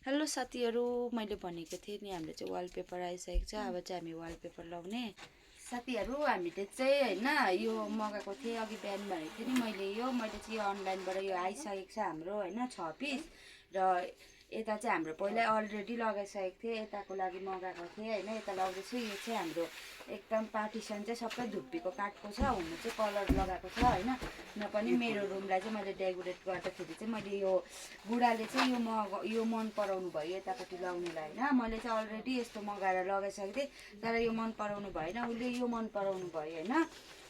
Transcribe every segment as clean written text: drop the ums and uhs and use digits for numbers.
Hello साथीहरू, मैले भनेको थिएँ नि हाम्रो चाहिँ वालपेपर आइसकेको छ। अब चाहिँ हामी वालपेपर लगाउने। साथीहरू हामीले चाहिँ होइन यो मगाएको थिएँ, अघि बिहान भनेको थिएँ नि मैले चाहिँ यो अनलाइनबाट यो आइसकेको छ हाम्रो होइन 6 पिस। र यता चाहिँ हाम्रो पहिल्यै अलरेडी लगाइसकेको थिएँ, यताको लागि मगाएको थिएँ होइन। यता लगाउँदैछु। यो चाहिँ हाम्रो एकदम पार्टिसन चाहिँ सबै धुप्पीको काठको छ, हुनु चाहिँ कलर लगाएको छ होइन। न पनि मेरो रुमलाई चाहिँ मैले डेकोरेट गर्दाखेरि चाहिँ मैले यो बुढाले चाहिँ यो मन पराउनु भयो यतापट्टि लगाउनुलाई होइन। मैले चाहिँ अलरेडी यस्तो मगाएर लगाइसकेको थिएँ, तर यो मन पराउनु भएन, उसले यो मन पराउनु भयो होइन।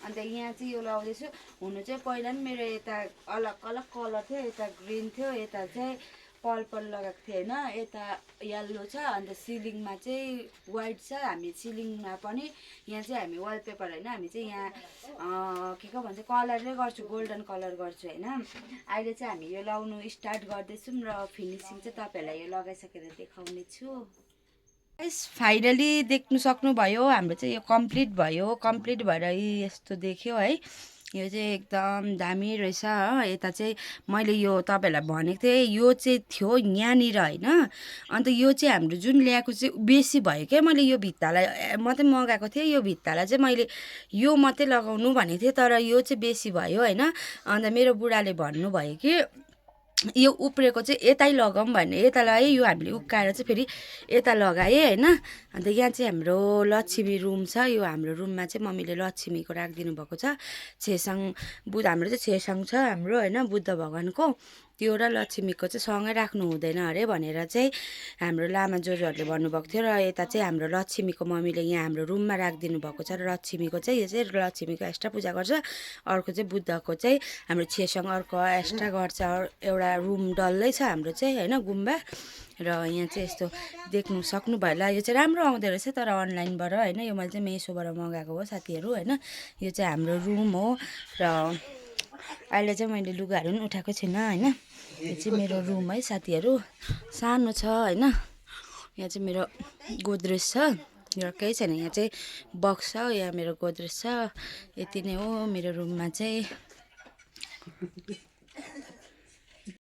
अन्त यहाँ चाहिँ यो लगाउँदैछु। हुनु चाहिँ पहिला पनि मेरो यता अलग अलग कलर थियो, यता ग्रिन थियो, यता चाहिँ पर्पल लगाएको थियो होइन, यता येल्लो छ, अन्त सिलिङमा चाहिँ वाइट छ। हामी सिलिङमा पनि यहाँ चाहिँ हामी वालपेपर होइन, हामी चाहिँ यहाँ के भन्छ कलरै गर्छु, गोल्डन कलर गर्छु होइन। अहिले चाहिँ हामी यो लगाउनु स्टार्ट गर्दैछौँ र फिनिसिङ चाहिँ तपाईँहरूलाई यो लगाइसकेर देखाउने छु। गाइस फाइनली देख्नु सक्नुभयो, हाम्रो चाहिँ यो कम्प्लिट भयो। कम्प्लिट भएर यस्तो देख्यो है। यो चाहिँ एकदम दामी रहेछ हो। यता चाहिँ मैले यो तपाईँहरूलाई भनेको थिएँ, यो चाहिँ थियो यहाँनिर होइन। अन्त यो चाहिँ हाम्रो जुन ल्याएको चाहिँ बेसी भयो क्या। मैले यो भित्तालाई मात्रै मगाएको थिएँ, यो भित्तालाई चाहिँ मैले यो मात्रै लगाउनु भनेको थिएँ, तर यो चाहिँ बेसी भयो होइन। अन्त मेरो बुढाले भन्नुभयो कि यो उब्रेको चाहिँ यतै लगाऊँ भने यता लगाएँ, यो हामीले उक्काएर चाहिँ फेरि यता लगाएँ होइन। अन्त यहाँ चाहिँ हाम्रो लक्ष्मी रुम छ। यो हाम्रो रुममा चाहिँ मम्मीले लक्ष्मीको राखिदिनु भएको छ। छेसाङ हाम्रो चाहिँ छेसाङ छ हाम्रो होइन, बुद्ध भगवानको। त्यो र लक्ष्मीको चाहिँ सँगै राख्नु हुँदैन अरे भनेर चाहिँ हाम्रो लामा जोजूहरूले भन्नुभएको थियो। र यता चाहिँ हाम्रो लक्ष्मीको मम्मीले यहाँ हाम्रो रुममा राखिदिनु भएको छ। र लक्ष्मीको चाहिँ यो चाहिँ लक्ष्मीको एक्स्ट्रा पूजा गर्छ, अर्को चाहिँ बुद्धको चाहिँ हाम्रो छेसाङ अर्को एक्स्ट्रा गर्छ। एउटा रुम डल्लै छ हाम्रो चाहिँ होइन, गुम्बा। र यहाँ चाहिँ यस्तो देख्नु सक्नुभयो होला। यो चाहिँ राम्रो आउँदो रहेछ तर अनलाइनबाट होइन। यो मैले चाहिँ मेसोबाट मगाएको हो साथीहरू होइन। यो चाहिँ हाम्रो रुम हो। र अहिले चाहिँ मैले लुगाहरू पनि उठाएको छैन होइन। यो चाहिँ मेरो रुम है साथीहरू, सानो छ होइन। यहाँ चाहिँ मेरो गोद्रेज छ र केही छैन। यहाँ चाहिँ बक्स छ, यहाँ मेरो गोद्रेज छ। यति नै हो मेरो रुममा चाहिँ।